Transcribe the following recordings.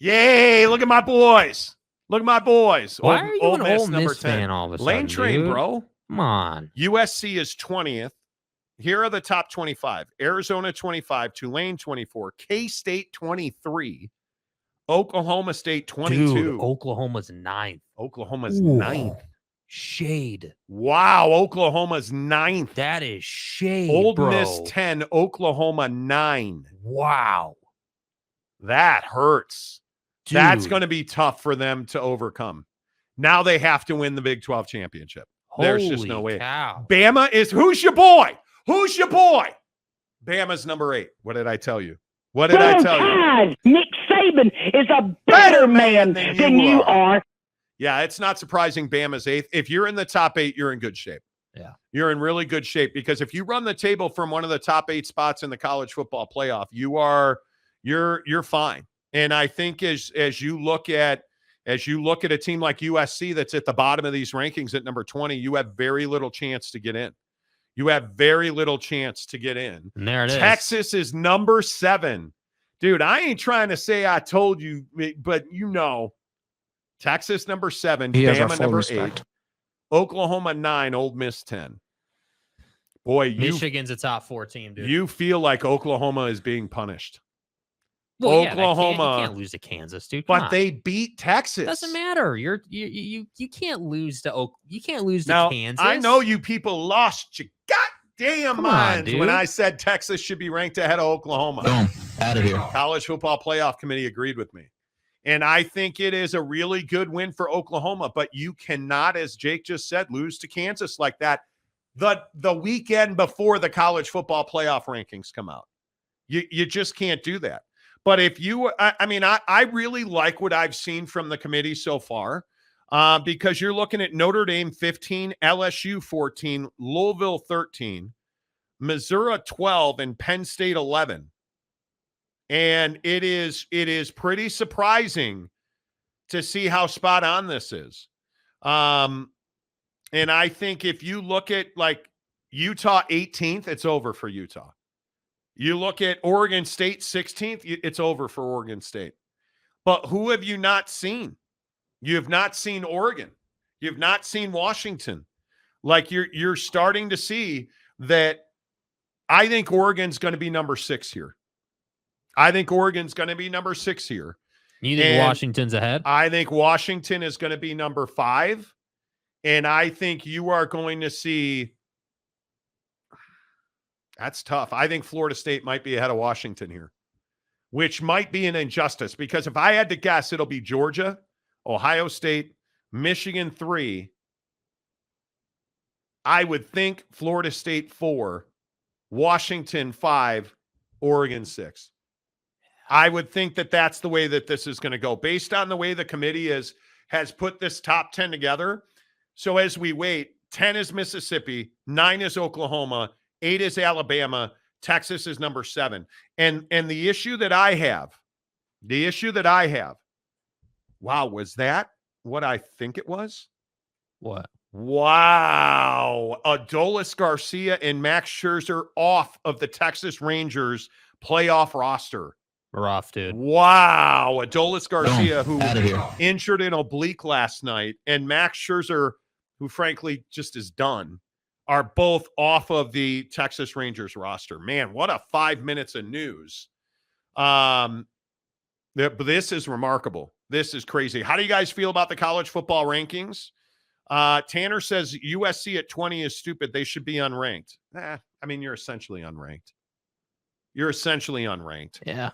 Yay! Look at my boys. Look at my boys. Why are you an Miss, Ole Miss fan all of a sudden, Lane train, dude? bro. Come on. USC is 20th. Here are the top 25. Arizona 25, Tulane 24, K-State 23, Oklahoma State 22. Dude, Oklahoma's 9th. Oklahoma's 9th. Shade. Wow, Oklahoma's 9th. That is shade, Old bro. Miss 10, Oklahoma 9. Wow. That hurts. Dude. That's going to be tough for them to overcome. Now they have to win the Big 12 championship. There's just no way. Cow. Bama is, who's your boy? Who's your boy? Bama's number 8. What did I tell you? What did I tell you? Nick Saban is a better man than you are. Yeah, it's not surprising Bama's 8th. If you're in the top 8, you're in good shape. Yeah. You're in really good shape because if you run the table from one of the top 8 spots in the college football playoff, you're fine. And I think as you look at a team like USC that's at the bottom of these rankings at number 20, you have very little chance to get in. You have very little chance to get in. And there it is. Texas is number 7. Dude, I ain't trying to say I told you, but you know. Texas number 7, Bama number 8, Oklahoma 9, Ole Miss 10. Boy, Michigan's a top 4 team, dude. You feel like Oklahoma is being punished. Well, Oklahoma you can't lose to Kansas, dude. But they beat Texas. Doesn't matter. You can't lose to now, Kansas. I know you people lost your goddamn minds when I said Texas should be ranked ahead of Oklahoma. Boom. Out of here. College Football Playoff Committee agreed with me. And I think it is a really good win for Oklahoma, but you cannot, as Jake just said, lose to Kansas like that the weekend before the College Football Playoff rankings come out. You just can't do that. But if you, I really like what I've seen from the committee so far because you're looking at Notre Dame 15, LSU 14, Louisville 13, Missouri 12, and Penn State 11. And it is pretty surprising to see how spot on this is. And I think if you look at like Utah 18th, it's over for Utah. You look at Oregon State 16th, it's over for Oregon State. But who have you not seen? You have not seen Oregon. You have not seen Washington. Like you're starting to see that. I think Oregon's going to be number 6 here. I think Oregon's going to be number 6 here. You think Washington's ahead? I think Washington is going to be number 5. And I think you are going to see – that's tough. I think Florida State might be ahead of Washington here, which might be an injustice because if I had to guess, it'll be Georgia, Ohio State, Michigan 3. I would think Florida State 4, Washington 5, Oregon 6. I would think that that's the way that this is going to go based on the way the committee has put this top 10 together. So as we wait, 10 is Mississippi, 9 is Oklahoma, 8 is Alabama, Texas is number 7. And the issue that I have, wow, was that what I think it was? What? Wow. Adolis Garcia and Max Scherzer off of the Texas Rangers playoff roster. Rough, dude. Wow. Adolis Garcia, who was injured in oblique last night, and Max Scherzer, who frankly just is done, are both off of the Texas Rangers roster. Man, what a 5 minutes of news. This is remarkable. This is crazy. How do you guys feel about the college football rankings? Tanner says USC at 20 is stupid. They should be unranked. You're essentially unranked. Yeah.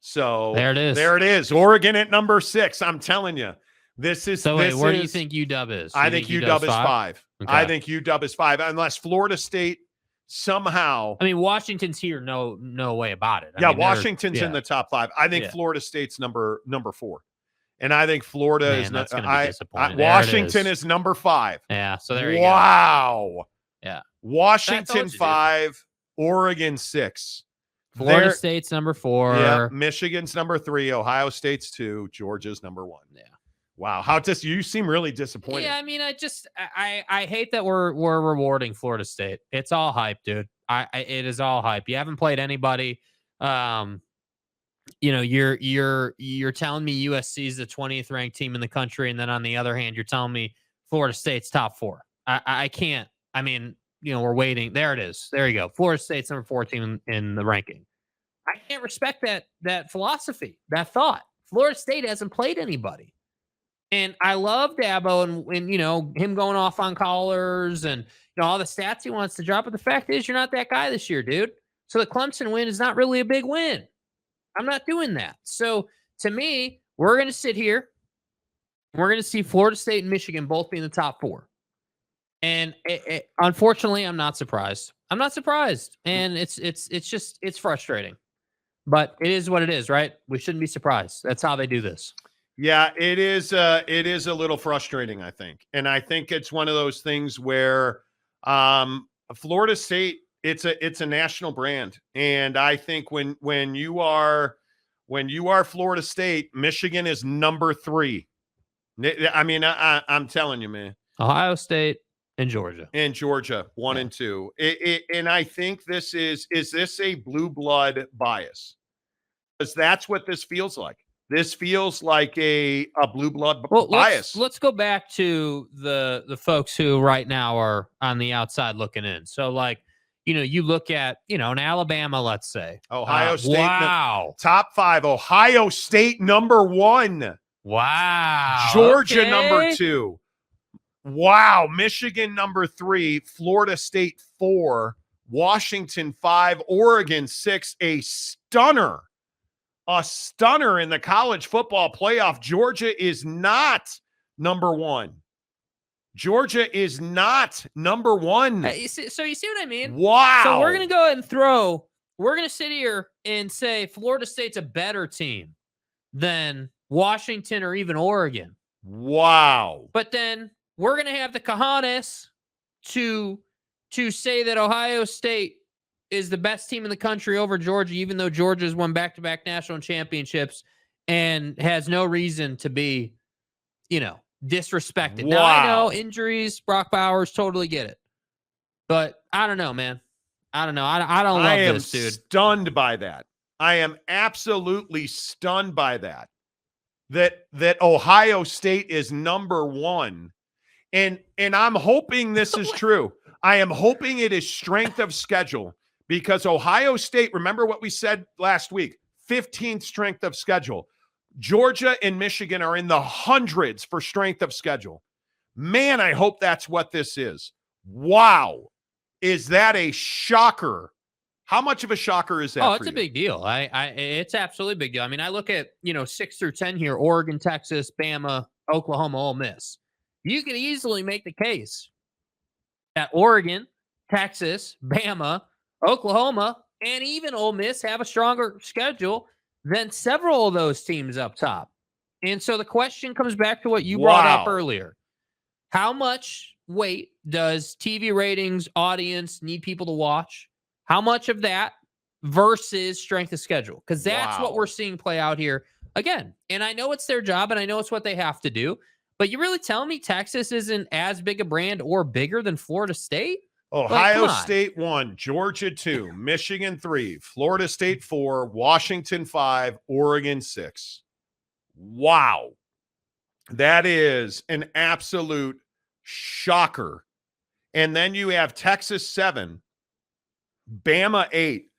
So there it is. There it is. Oregon at number 6. I'm telling you, this is. So wait, where do you think UW is? I think UW is 5. Okay. I think UW is 5, unless Florida State somehow. Washington's here. No way about it. Washington's in the top 5. I think Florida State's number 4, and I think Florida is. That's going to be disappointing. Washington is number 5. Yeah. So there you go. Wow. Yeah. Washington 5, Oregon 6. Florida State's number 4. Yeah, Michigan's number 3. Ohio State's 2. Georgia's number 1. Yeah. Wow. You seem really disappointed. Yeah, I hate that we're rewarding Florida State. It's all hype, dude. It is all hype. You haven't played anybody. you're telling me USC is the 20th ranked team in the country, and then on the other hand, you're telling me Florida State's top 4. I can't. I mean, we're waiting. There it is. There you go. Florida State's number 14 in the ranking. I can't respect that philosophy, that thought. Florida State hasn't played anybody. And I love Dabo and him going off on callers and all the stats he wants to drop. But the fact is, you're not that guy this year, dude. So the Clemson win is not really a big win. I'm not doing that. So to me, we're going to sit here. We're going to see Florida State and Michigan both be in the top 4. And unfortunately, I'm not surprised. I'm not surprised. And it's frustrating. But it is what it is, right? We shouldn't be surprised. That's how they do this. Yeah, it is a little frustrating, I think. And I think it's one of those things where Florida State, it's a national brand. And I think when you are Florida State, Michigan is number 3. I mean, I'm telling you, man. Ohio State and Georgia. 1 and 2. And I think this is this a blue blood bias? Because that's what this feels like. This feels like a blue blood bias. Let's go back to the folks who right now are on the outside looking in. So you look at, in Alabama, let's say. Ohio State. Wow. Top 5. Ohio State number 1. Wow. Georgia number 2. Wow. Michigan number 3. Florida State 4. Washington 5. Oregon 6. A stunner in the college football playoff. Georgia is not number 1. Georgia is not number 1. So you see what I mean? Wow. So we're going to go ahead and we're going to sit here and say Florida State's a better team than Washington or even Oregon. Wow. But then we're going to have the cojones to say that Ohio State is the best team in the country over Georgia, even though Georgia's won back-to-back national championships and has no reason to be, disrespected. Wow. Now, I know injuries, Brock Bowers, totally get it. But I don't know, man. I don't know. I don't love this, dude. I am stunned by that. I am absolutely stunned by that. That Ohio State is number 1. And I'm hoping this is true. I am hoping it is strength of schedule. Because Ohio State, remember what we said last week, 15th strength of schedule. Georgia and Michigan are in the hundreds for strength of schedule. Man, I hope that's what this is. Wow. Is that a shocker? How much of a shocker is that? Oh, it's a big deal. It's absolutely a big deal. I mean, I look at, 6 through 10 here, Oregon, Texas, Bama, Oklahoma, Ole Miss. You could easily make the case that Oregon, Texas, Bama, Oklahoma, and even Ole Miss have a stronger schedule than several of those teams up top. And so the question comes back to what you brought up earlier. How much weight does TV ratings, audience need people to watch? How much of that versus strength of schedule? Because that's what we're seeing play out here again. And I know it's their job and I know it's what they have to do. But you really telling me Texas isn't as big a brand or bigger than Florida State? Ohio State 1, Georgia 2, Michigan 3, Florida State 4, Washington 5, Oregon 6. Wow. That is an absolute shocker. And then you have Texas 7, Bama 8,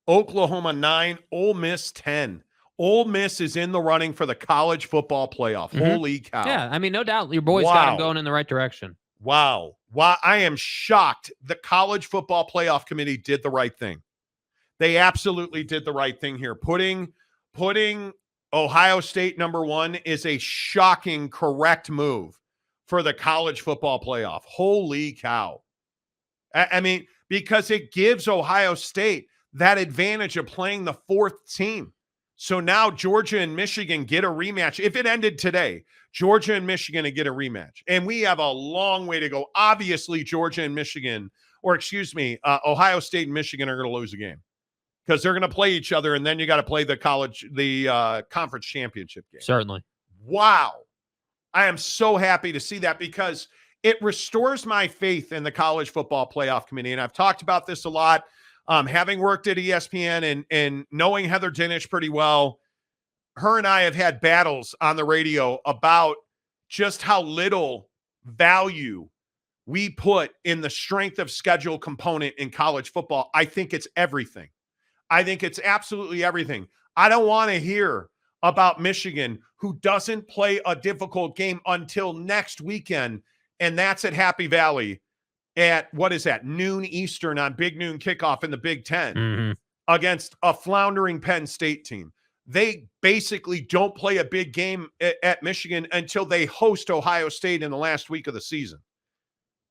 Oklahoma 9, Ole Miss 10. Ole Miss is in the running for the college football playoff. Mm-hmm. Holy cow. Yeah, I mean, no doubt your boys got them going in the right direction. Wow. I am shocked. The college football playoff committee did the right thing. They absolutely did the right thing here. Putting Ohio State number 1 is a shocking, correct move for the college football playoff. Holy cow. I mean, because it gives Ohio State that advantage of playing the 4th team. So now Georgia and Michigan get a rematch. If it ended today, Georgia and Michigan get a rematch. And we have a long way to go. Obviously, Georgia and Michigan, Ohio State and Michigan are going to lose a game because they're going to play each other, and then you got to play the conference championship game. Certainly. Wow. I am so happy to see that because it restores my faith in the college football playoff committee. And I've talked about this a lot Having worked at ESPN and knowing Heather Dinich pretty well, her and I have had battles on the radio about just how little value we put in the strength of schedule component in college football. I think it's everything. I think it's absolutely everything. I don't want to hear about Michigan, who doesn't play a difficult game until next weekend, and that's at Happy Valley at, what is that, noon Eastern on Big Noon Kickoff in the Big Ten against a floundering Penn State team. They basically don't play a big game at Michigan until they host Ohio State in the last week of the season.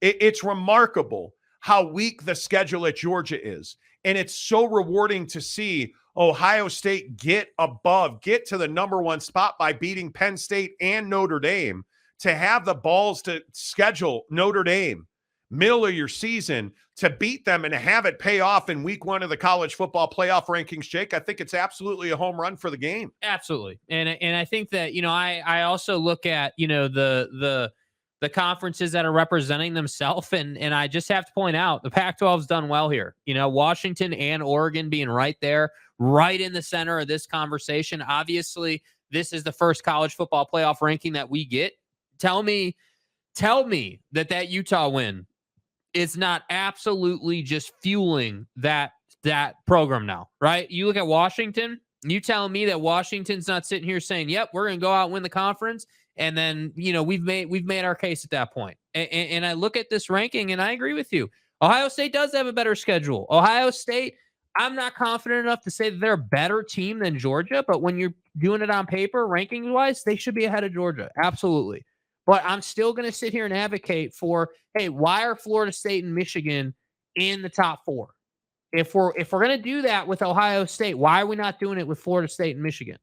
It's remarkable how weak the schedule at Georgia is. And it's so rewarding to see Ohio State get to the number one spot by beating Penn State and Notre Dame, to have the balls to schedule Notre Dame middle of your season, to beat them and to have it pay off in week 1 of the college football playoff rankings. Jake, I think it's absolutely a home run for the game. Absolutely. And I think that, I also look at, the conferences that are representing themselves. And I just have to point out the Pac-12's done well here. Washington and Oregon being right there, right in the center of this conversation. Obviously, this is the first college football playoff ranking that we get. Tell me that Utah win is not absolutely just fueling that program now, right? You look at Washington, you telling me that Washington's not sitting here saying, yep, we're going to go out and win the conference. And then, we've made our case at that point. And I look at this ranking and I agree with you. Ohio State does have a better schedule. Ohio State, I'm not confident enough to say that they're a better team than Georgia, but when you're doing it on paper, rankings wise, they should be ahead of Georgia. Absolutely. But I'm still going to sit here and advocate for, hey, why are Florida State and Michigan in the top 4? If we're going to do that with Ohio State, why are we not doing it with Florida State and Michigan?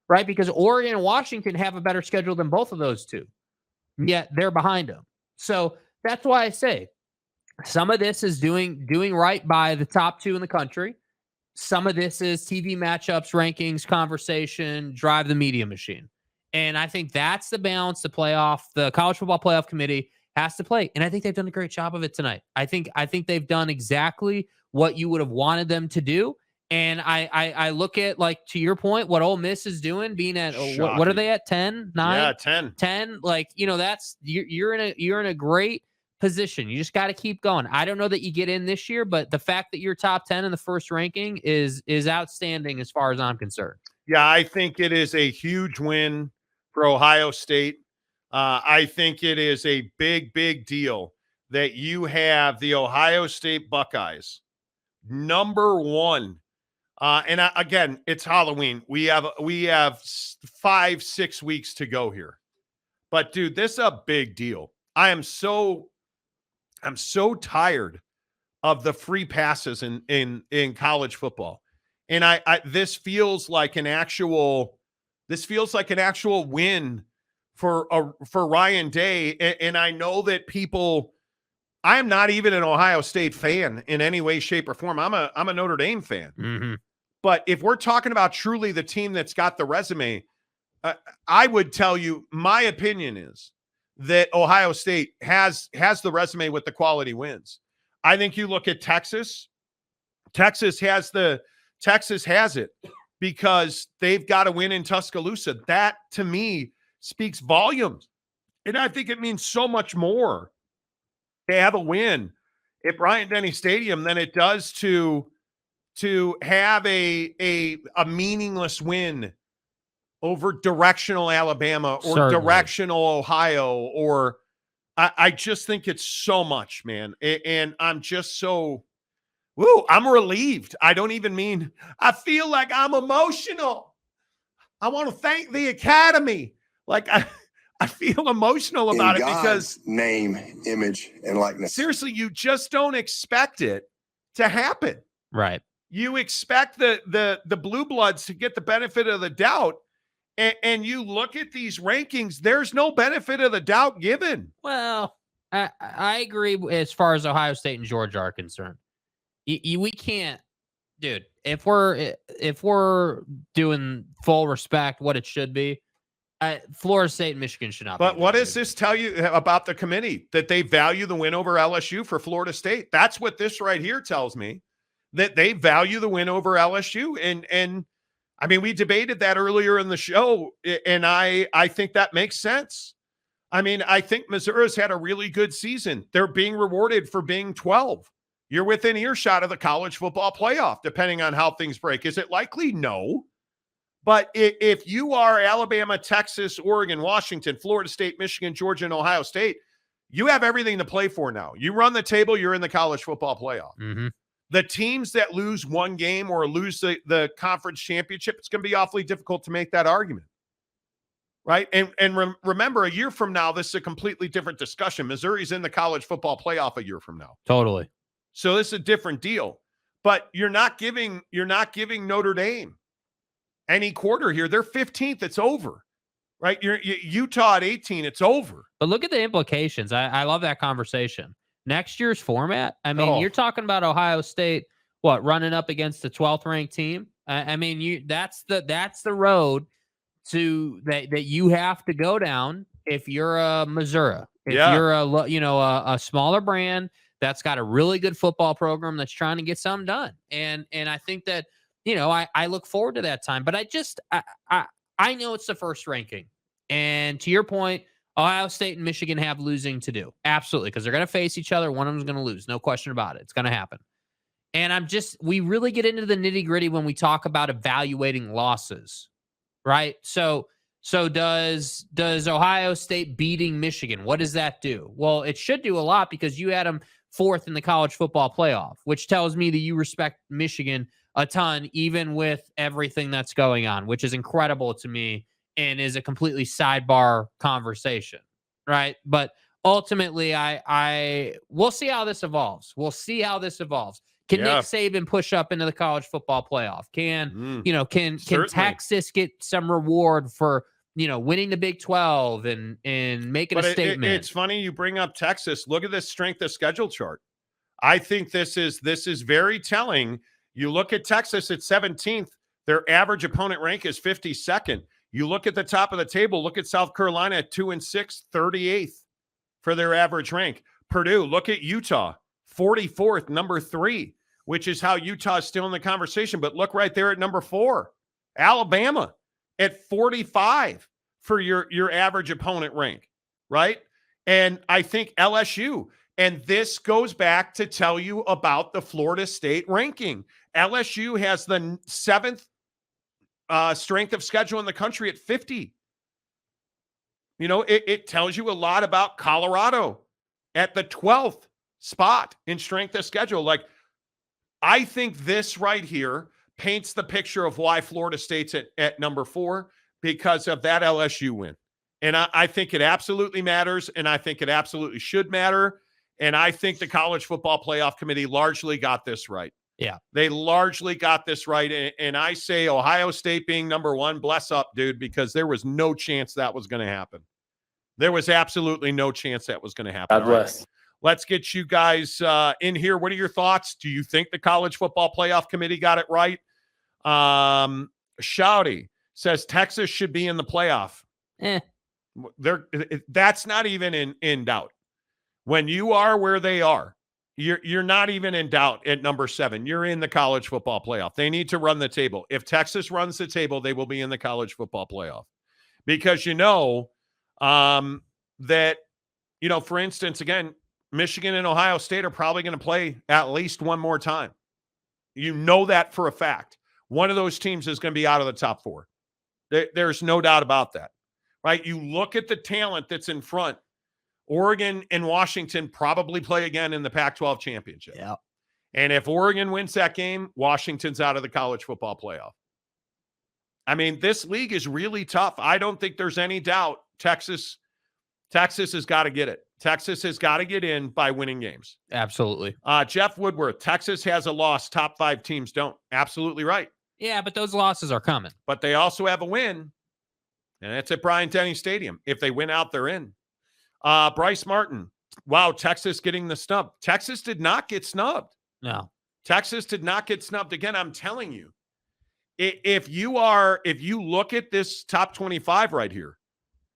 Right? Because Oregon and Washington have a better schedule than both of those two, yet they're behind them. So that's why I say some of this is doing right by the top 2 in the country. Some of this is TV matchups, rankings, conversation, drive the media machine. And I think that's the balance the College Football Playoff Committee has to play. And I think they've done a great job of it tonight. I think they've done exactly what you would have wanted them to do. And I look at, like, to your point, what Ole Miss is doing, being at what are they at, 10, 9? Yeah, 10. Like, that's you're in a great position. You just got to keep going. I don't know that you get in this year, but the fact that you're top 10 in the first ranking is outstanding as far as I'm concerned. Yeah, I think it is a huge win for Ohio State. I think it is a big, big deal that you have the Ohio State Buckeyes number 1. Again, it's Halloween. We have 5-6 weeks to go here. But dude, this is a big deal. I'm so tired of the free passes in college football. And this feels like an actual win for Ryan Day. And I know that I am not even an Ohio State fan in any way, shape, or form. I'm a Notre Dame fan. Mm-hmm. But if we're talking about truly the team that's got the resume, I would tell you my opinion is that Ohio State has the resume with the quality wins. I think you look at Texas. Texas has it because they've got to win in Tuscaloosa. That, to me, speaks volumes. And I think it means so much more to have a win at Bryant-Denny Stadium than it does to have a meaningless win over directional Alabama or Certainly. directional Ohio, or I just think it's so much, man. And I'm just so, I'm relieved. I feel like I'm emotional. I want to thank the Academy. Like I feel emotional about it because name, image, and likeness. Seriously, you just don't expect it to happen. Right. You expect the Blue Bloods to get the benefit of the doubt, and you look at these rankings, there's no benefit of the doubt given. Well, I agree as far as Ohio State and Georgia are concerned. We can't, dude, if we're doing full respect what it should be, Florida State and Michigan should not. But what does this tell you about the committee? That they value the win over LSU for Florida State? That's what this right here tells me. that they value the win over LSU. And I mean, we debated that earlier in the show, and I think that makes sense. I mean, I think Missouri's had a really good season. They're being rewarded for being 12. You're within earshot of the college football playoff, depending on how things break. Is it likely? No. But if you are Alabama, Texas, Oregon, Washington, Florida State, Michigan, Georgia, and Ohio State, you have everything to play for now. You run the table, you're in the college football playoff. Mm-hmm. The teams that lose one game or lose the conference championship, it's going to be awfully difficult to make that argument. Right? And remember, a year from now, this is a completely different discussion. Missouri's in the college football playoff a year from now. Totally. So this is a different deal. But you're not giving Notre Dame any quarter here. They're 15th. It's over. Right? Utah at 18. It's over. But look at the implications. I love that conversation. Next year's format, I mean, you're talking about Ohio State, running up against the 12th ranked team. I mean, that's the road to that you have to go down if you're a Missouri. If you're a smaller brand that's got a really good football program that's trying to get something done. And I think that, I look forward to that time. But I know it's the first ranking. And to your point, Ohio State and Michigan have losing to do. Absolutely, because they're going to face each other. One of them's going to lose. No question about it. It's going to happen. And we really get into the nitty-gritty when we talk about evaluating losses, right? So does Ohio State beating Michigan, what does that do? Well, it should do a lot because you had them 4th in the college football playoff, which tells me that you respect Michigan a ton, even with everything that's going on, which is incredible to me. And is a completely sidebar conversation, right? But ultimately, we'll see how this evolves. Can Nick Saban push up into the college football playoff? Can Texas get some reward for winning the Big 12 and making a statement? It's funny you bring up Texas. Look at this strength of schedule chart. I think this is very telling. You look at Texas at 17th. Their average opponent rank is 52nd. You look at the top of the table, look at South Carolina at 2-6, 38th for their average rank. Purdue, look at Utah, 44th, number 3, which is how Utah is still in the conversation. But look right there at number 4. Alabama at 45 for your average opponent rank, right? And I think LSU, and this goes back to tell you about the Florida State ranking. LSU has the 7th strength of schedule in the country at 50. It tells you a lot about Colorado at the 12th spot in strength of schedule. Like, I think this right here paints the picture of why Florida State's at number 4 because of that LSU win. And I think it absolutely matters, and I think it absolutely should matter. And I think the College Football Playoff Committee largely got this right. Yeah. They largely got this right. And I say Ohio State being number 1, bless up, dude, because there was no chance that was going to happen. There was absolutely no chance that was going to happen. God bless. Right. Let's get you guys in here. What are your thoughts? Do you think the College Football Playoff Committee got it right? Shouty says Texas should be in the playoff. That's not even in doubt. When you are where they are, you're not even in doubt at number 7. You're in the college football playoff. They need to run the table. If Texas runs the table, they will be in the college football playoff. Because that, for instance, again, Michigan and Ohio State are probably going to play at least one more time. You know that for a fact. One of those teams is going to be out of the top 4. There's no doubt about that, right? You look at the talent that's in front. Oregon and Washington probably play again in the Pac-12 championship. Yeah. And if Oregon wins that game, Washington's out of the college football playoff. I mean, this league is really tough. I don't think there's any doubt Texas has got to get it. Texas has got to get in by winning games. Absolutely. Jeff Woodworth, Texas has a loss. Top 5 teams don't. Absolutely right. Yeah, but those losses are coming. But they also have a win, and it's at Bryant-Denny Stadium. If they win out, they're in. Bryce Martin, wow, Texas getting the snub. Texas did not get snubbed. No. Texas did not get snubbed. Again, I'm telling you, if you look at this top 25 right here,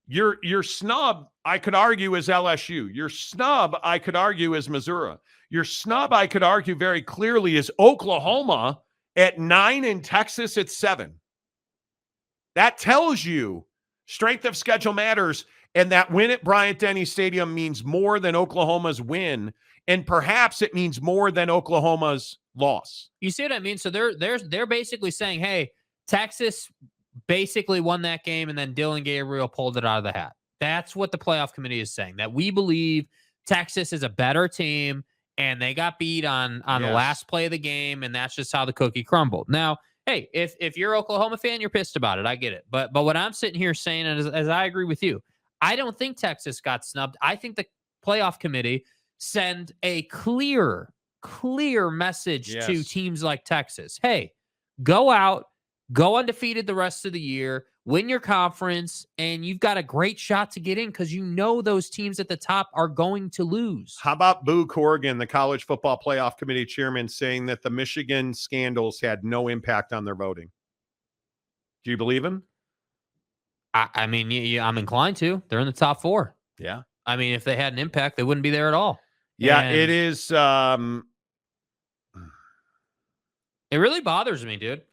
Your snub, I could argue, is LSU. Your snub, I could argue, is Missouri. Your snub, I could argue very clearly, is Oklahoma at 9 and Texas at 7. That tells you strength of schedule matters, and that win at Bryant-Denny Stadium means more than Oklahoma's win, and perhaps it means more than Oklahoma's loss. You see what I mean? So they're basically saying, hey, Texas basically won that game, and then Dylan Gabriel pulled it out of the hat. That's what the playoff committee is saying, that we believe Texas is a better team, and they got beat on the last play of the game, and that's just how the cookie crumbled. Now, hey, if you're an Oklahoma fan, you're pissed about it. I get it. But what I'm sitting here saying, as I agree with you, I don't think Texas got snubbed. I think the playoff committee send a clear message to teams like Texas. Hey, go out, go undefeated the rest of the year, win your conference, and you've got a great shot to get in because you know those teams at the top are going to lose. How about Boo Corrigan, the College Football Playoff Committee chairman, saying that the Michigan scandals had no impact on their voting? Do you believe him? I mean, I'm inclined to. They're in the top 4. Yeah. I mean, if they had an impact, they wouldn't be there at all. Yeah, And it is. It really bothers me, dude.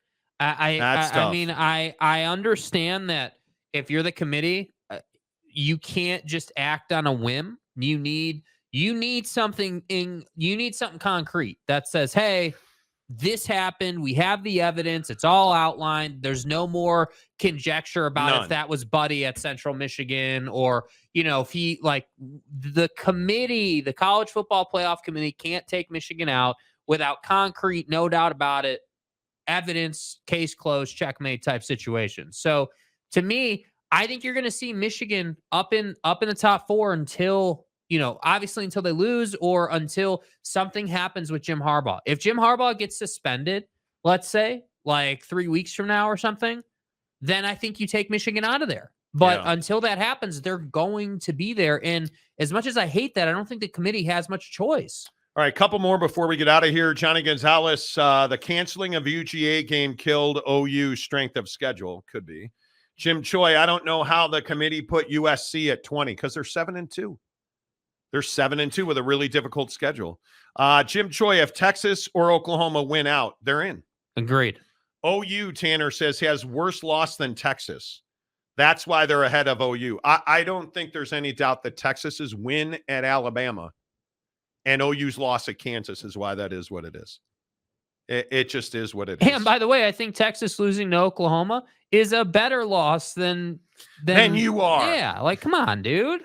I mean, I understand that if you're the committee, you can't just act on a whim. You need something concrete that says, hey, this happened. We have the evidence. It's all outlined. There's no more conjecture about if that was Buddy at Central Michigan or, if he, like, the committee, the College Football Playoff Committee can't take Michigan out without concrete, no doubt about it, evidence, case closed, checkmate type situation. So to me, I think you're going to see Michigan up in the top 4 until, obviously until they lose or until something happens with Jim Harbaugh. If Jim Harbaugh gets suspended, let's say like 3 weeks from now or something, then I think you take Michigan out of there. But until that happens, they're going to be there. And as much as I hate that, I don't think the committee has much choice. All right, a couple more before we get out of here. Johnny Gonzalez, the canceling of UGA game killed OU strength of schedule. Could be. Jim Choi, I don't know how the committee put USC at 20 because they're 7-2. They're 7-2 with a really difficult schedule. Jim Choi, if Texas or Oklahoma win out, they're in. Agreed. OU, Tanner says, has worse loss than Texas. That's why they're ahead of OU. I don't think there's any doubt that Texas's win at Alabama and OU's loss at Kansas is why that is what it is. It just is what it is. And by the way, I think Texas losing to Oklahoma is a better loss than you are. Yeah, like, come on, dude.